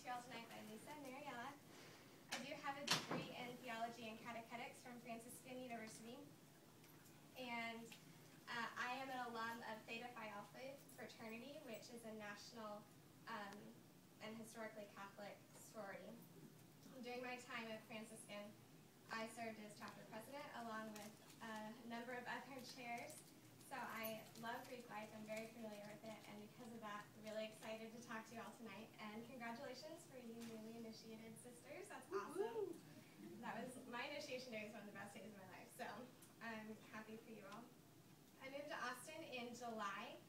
to you all tonight by Lisa and Mariella. I do have a degree in theology and catechetics from Franciscan University, and I am an alum of Theta Phi Alpha fraternity, which is a national and historically Catholic sorority. During my time at Franciscan, I served as chapter president along with a number of other chairs. So I love Greek life, I'm very familiar with it, and because of that, really excited to talk to you all tonight. And congratulations for you newly initiated sisters, that's awesome. That was, my initiation day was one of the best days of my life, so I'm happy for you all. I moved to Austin in July.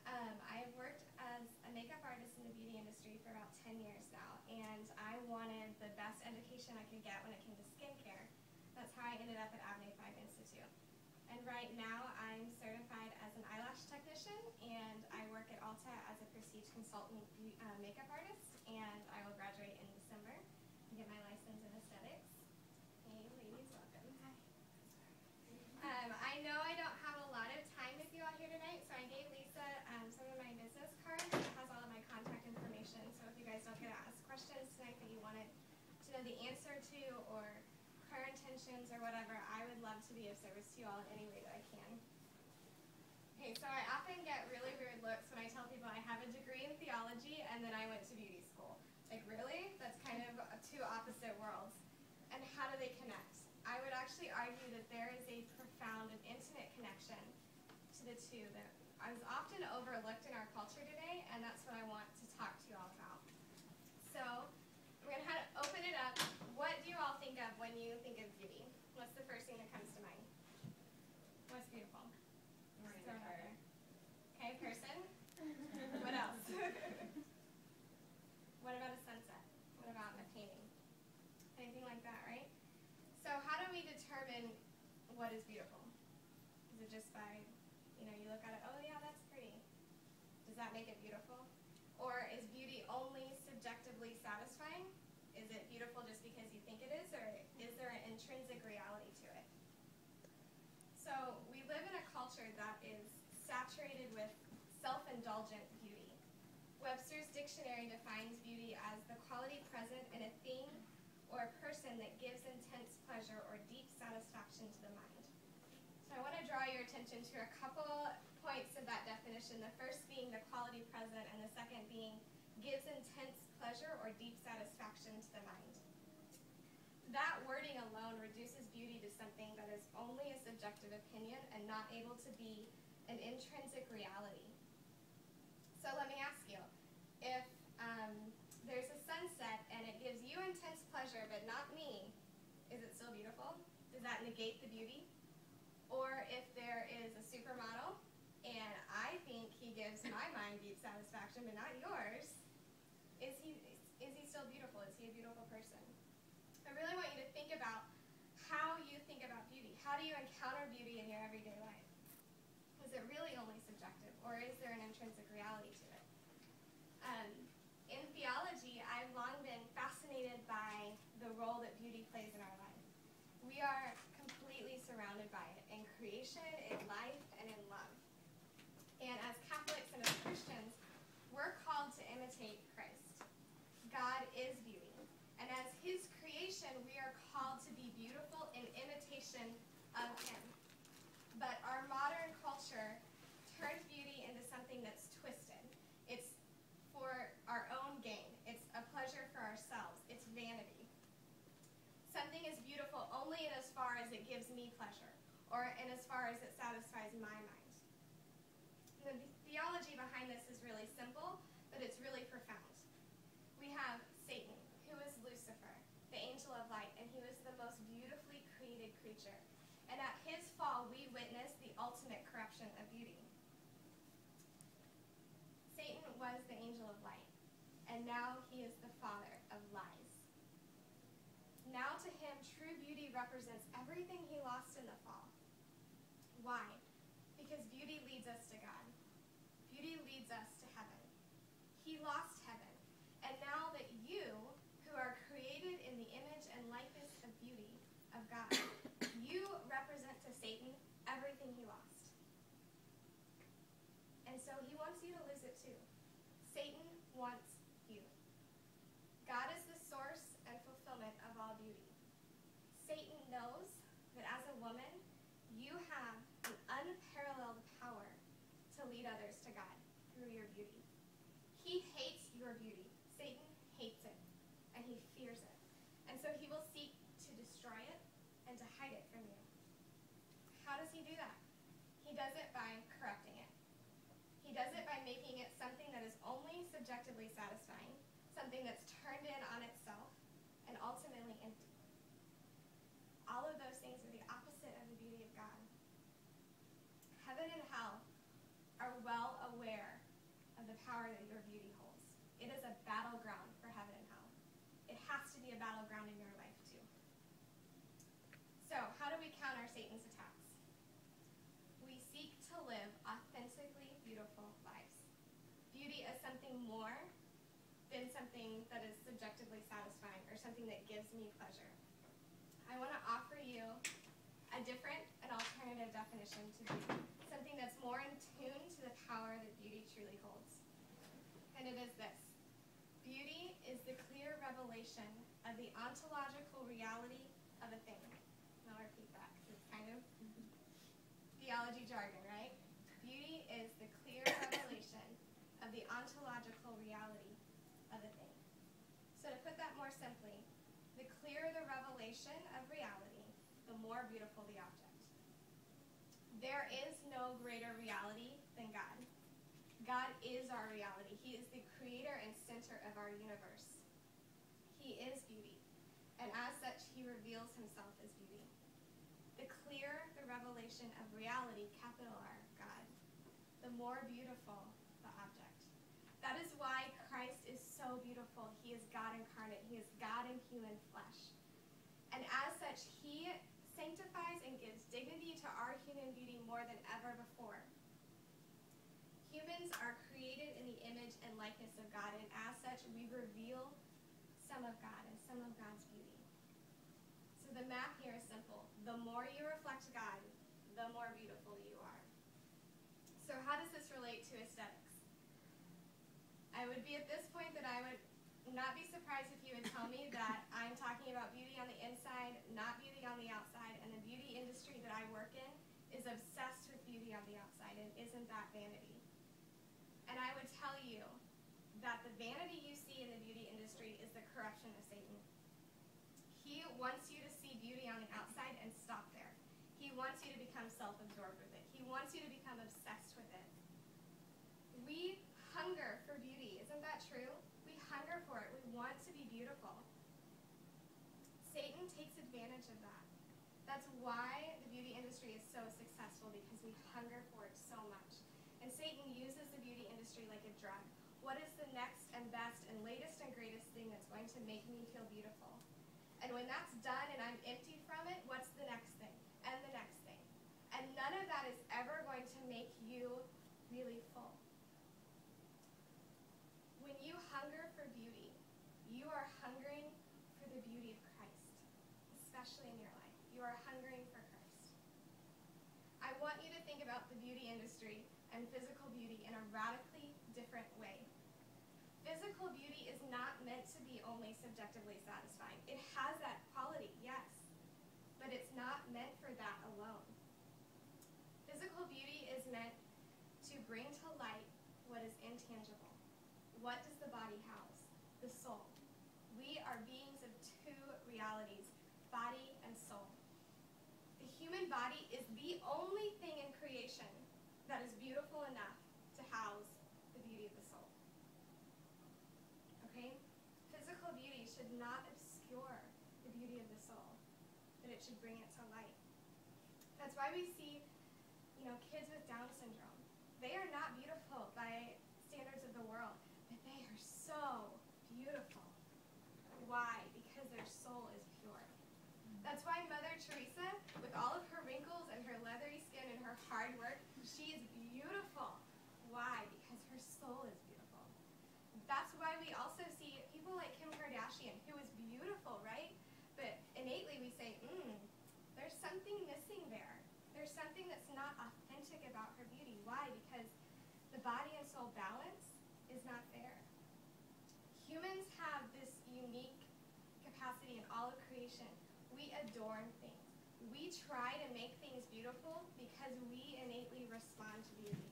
I have worked as a makeup artist in the beauty industry for about 10 years now, and I wanted the best education I could get when it came to skincare. That's how I ended up at Avenue 5 Institute. And right now, I'm certified as an eyelash technician, and I work at Ulta as a prestige consultant makeup artist, and I will graduate in December and get my license in aesthetics. Hey, ladies, welcome. Hi. I know I don't have a lot of time with you all here tonight, so I gave Lisa some of my business cards. It has all of my contact information, so if you guys don't get to ask questions tonight that you wanted to know the answer to, or her intentions or whatever, I would love to be of service to you all in any way that I can. Okay, so I often get really weird looks when I tell people I have a degree in theology and then I went to beauty school. Like, really? That's kind of two opposite worlds. And how do they connect? I would actually argue that there is a profound and intimate connection to the two that is often overlooked in our culture today, and that's what I want to talk to you all about. So, we're going to open it up. What do you all think of when you think of beauty? What's the first thing that comes to mind? What's beautiful? Okay, person. What else? What about a sunset? What about a painting? Anything like that, right? So how do we determine what is beautiful? Is it just by, you look at it, oh yeah, that's pretty. Does that make it beautiful? Or is beauty only subjectively satisfying? Is it beautiful just because you think it is, or is there an intrinsic reality to it? So we live in a culture that is saturated with self-indulgent beauty. Webster's dictionary defines beauty as the quality present in a thing or a person that gives intense pleasure or deep satisfaction to the mind. So I want to draw your attention to a couple points of that definition, the first being the quality present, and the second being gives intense pleasure or deep satisfaction to the mind. That wording alone reduces beauty to something that is only a subjective opinion and not able to be an intrinsic reality. So let me ask you, if there's a sunset and it gives you intense pleasure but not me, is it still beautiful? Does that negate the beauty? Or if there is a supermodel and I think he gives my mind deep satisfaction but not yours, is he still beautiful? Is he a beautiful person? I really want you to think about how you think about beauty. How do you encounter beauty in your everyday life? Is it really only subjective, or is there an intrinsic reality to it? In theology, I've long been fascinated by the role that beauty plays in our life. We are completely surrounded by it in creation, in life, and in love. And as Catholics and as Christians, we're called to imitate Christ. God is beauty. And as His creation, we are called to be beautiful in imitation of Him. But our modern culture turns beauty into something that's twisted. It's for our own gain. It's a pleasure for ourselves. It's vanity. Something is beautiful only in as far as it gives me pleasure, or in as far as it satisfies my mind. The theology behind this is really simple, but it's really profound. We have Satan, who is Lucifer, the angel of light, and he was the most beautifully created creature. And at his fall, we witness the ultimate corruption of beauty. Satan was the angel of light, and now he is the father of lies. Now to him, true beauty represents everything he lost in the fall. Why? Because beauty leads us to God. Beauty leads us to heaven. He lost heaven, and now that you, who are created in the image and likeness of beauty of God, you represent to Satan everything he lost. And so he wants you to lose it too. Satan wants you. God is the source and fulfillment of all beauty. Satan knows that as a woman, you have an unparalleled power to lead others to God through your beauty. He hates your beauty. Satan hates it, and he fears it. And so he will seek to destroy it and to hide it from you. How does he do that? He does it by corrupting it. He does it by making it something that is only subjectively satisfying, something that's turned in on itself, and ultimately empty. All of those things are the opposite of the beauty of God. Heaven and hell are well aware of the power that your beauty holds. It is a battleground for heaven and hell. It has to be a battleground in your life too. So, how do we counter Satan's attacks? We seek to live authentically beautiful lives. Beauty is something more than something that is subjectively satisfying or something that gives me pleasure. I want to offer you a different and alternative definition to beauty, something that's more in tune to the power that beauty truly holds. And it is this. Beauty is the clear revelation of the ontological reality of a thing. And I'll repeat that because it's kind of theology jargon, right? Beauty is the clear revelation of the ontological reality of a thing. So to put that more simply, the clearer the revelation of reality, the more beautiful the object. There is no greater reality than God. God is our reality. He is the creator and center of our universe. He is beauty, and as such, he reveals himself as beauty. The clearer the revelation of reality, capital R, God, the more beautiful the object. That is why Christ is so beautiful. He is God incarnate. He is God in human flesh. And as such, he sanctifies and gives dignity to our human beauty more than ever before. Humans are created in the image and likeness of God, and as such, we reveal some of God and some of God's beauty. So the math here is simple. The more you reflect God, the more beautiful you are. So how does this relate to aesthetics? I would be at this point that I would not be surprised if you would tell me that I'm talking about beauty on the inside, not beauty on the outside, and the beauty industry that I work in is obsessed with beauty on the outside, and isn't that vanity? And I would tell you that the vanity you see in the beauty industry is the corruption of Satan. He wants you to see beauty on the outside and stop there. He wants you to become self-absorbed with it. He wants you to become obsessed with it. We hunger for beauty. Isn't that true? We hunger for it. We want to be beautiful. Satan takes advantage of that. That's why the beauty industry is so successful, because we hunger for it so much. And Satan uses the beauty industry like a drug. What is the next and best and latest and greatest thing that's going to make me feel beautiful? And when that's done and I'm empty from it, what's the next thing? And the next thing. And none of that is ever going to make you really full. When you hunger for beauty, you are hungering for the beauty of Christ, especially in your life. You are hungering for Christ. I want you to think about the beauty industry and physical beauty in a radically different way. Physical beauty is not meant to be only subjectively satisfying. It has that quality, yes, but it's not meant for that alone. Physical beauty is meant to bring to light what is intangible. What does the body house? The soul. We are beings of two realities, body and soul. The human body is the only thing in creation that is beautiful enough to house the beauty of the soul. Okay? Physical beauty should not obscure the beauty of the soul, but it should bring it to light. That's why we see, kids with Down syndrome. They are not beautiful by standards of the world, but they are so beautiful. Why? Because their soul is pure. That's why Mother Teresa, with all of her wrinkles and her leathery skin and her hard work, she is beautiful. Why? Because her soul is beautiful. That's why we also see people like Kim Kardashian, who is beautiful, right? But innately we say, there's something missing there. There's something that's not authentic about her beauty. Why? Because the body and soul balance is not there. Humans have this unique capacity in all of creation, we adorn things. We try to make things beautiful because we innately respond to beauty.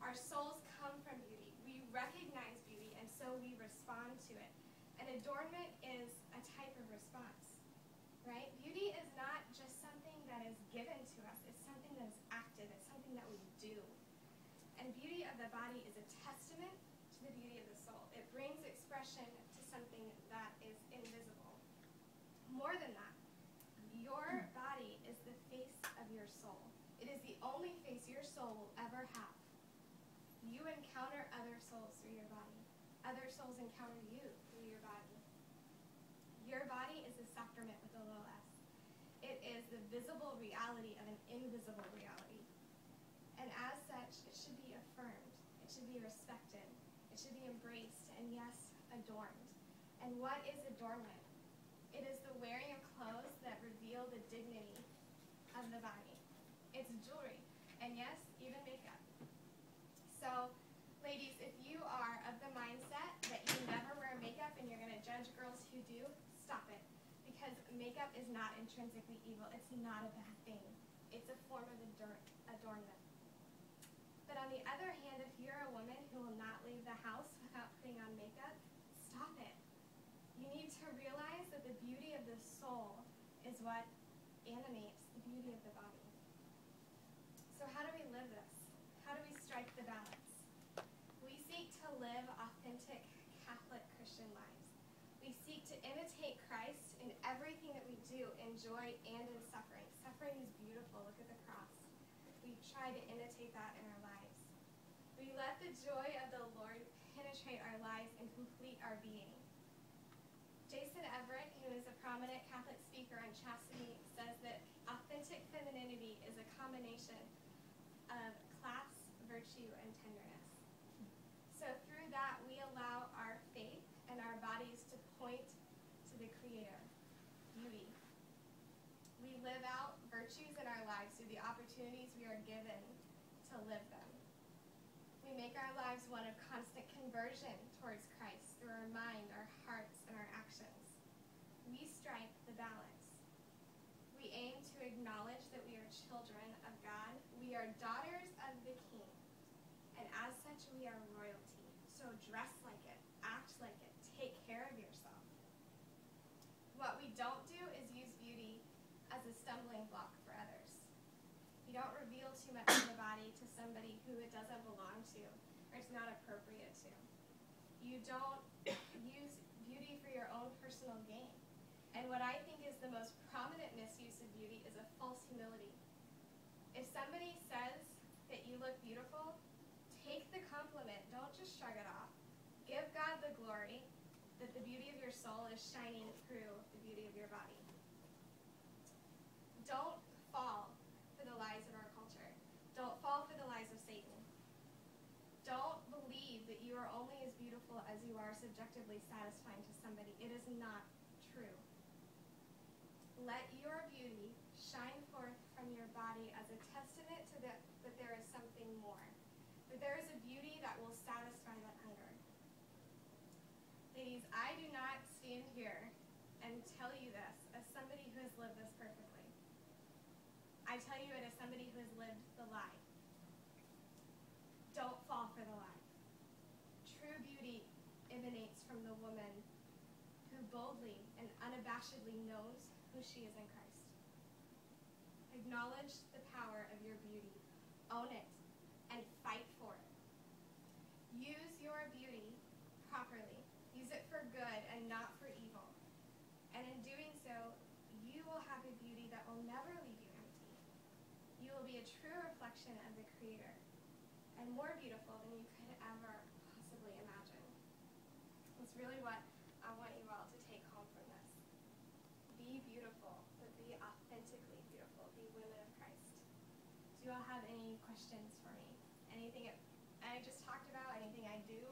Our souls come from beauty. We recognize beauty, and so we respond to it. And adornment is a type of response, right? Beauty is not just something that is given to us. It's something that is active. It's something that we do. And beauty of the body is a testament to the beauty of the soul. It brings expression to something that is invisible. More than that, your body is the face of your soul. It is the only face your soul will ever have. You encounter other souls through your body. Other souls encounter you through your body. Your body is a sacrament with a little s. It is the visible reality of an invisible reality. And as such, it should be affirmed. It should be respected. It should be embraced and, yes, adorned. And what is adornment? It is the wearing of clothes that reveal the dignity of the body. It's jewelry. And yes, even makeup. So, ladies, if you are of the mindset that you never wear makeup and you're going to judge girls who do, stop it. Because makeup is not intrinsically evil. It's not a bad thing. It's a form of adornment. But on the other hand, if you're a woman who will not leave the house without putting on makeup, stop it. You need to realize that the beauty of the soul is what animates the beauty of the body. So how do we live this? How do we strike the balance? We seek to live authentic Catholic Christian lives. We seek to imitate Christ in everything that we do, in joy and in suffering. Suffering is beautiful. Look at the cross. We try to imitate that in our lives. We let the joy of the Lord penetrate our lives and complete our being. Jason Everett, who is a prominent Catholic speaker on chastity, says that authentic femininity is a combination of class, virtue, and tenderness. So through that, we allow our faith and our bodies to point to the Creator, beauty. We live out virtues in our lives through the opportunities we are given to live them. We make our lives one of constant conversion towards Christ through our mind, our hearts, and our actions. We strike the balance. We aim to acknowledge that we are children of God. We are daughters of the King. And as such, we are royalty. So dress like it, act like it, take care of yourself. What we don't do is use beauty as a stumbling block for others. You don't reveal too much of the body to somebody who it doesn't belong to, or it's not appropriate to. You don't use beauty for your own personal gain. And what I think is the most prominent misuse of beauty is a false humility. If somebody says that you look beautiful, take the compliment. Don't just shrug it off. Give God the glory that the beauty of your soul is shining through the beauty of your body. Don't fall for the lies of our culture. Don't fall for the lies of Satan. Don't believe that you are only as beautiful as you are subjectively satisfying to somebody. It is not true. Let your beauty shine forth from your body as a testament to that there is something more. That there is a beauty that will satisfy that hunger. Ladies, I do not stand here and tell you this as somebody who has lived this perfectly. I tell you it as somebody who has lived the lie. Don't fall for the lie. True beauty emanates from the woman who boldly and unabashedly knows who she is in Christ. Acknowledge the power of your beauty. Own it and fight for it. Use your beauty properly. Use it for good and not for evil. And in doing so, you will have a beauty that will never leave you empty. You will be a true reflection of the Creator, and more beautiful than you could ever possibly imagine. That's really what I want you all to take home from this. Be beautiful, but be authentically beautiful. Be women of Christ. Do you all have any questions for me? Anything I just talked about? Anything I do?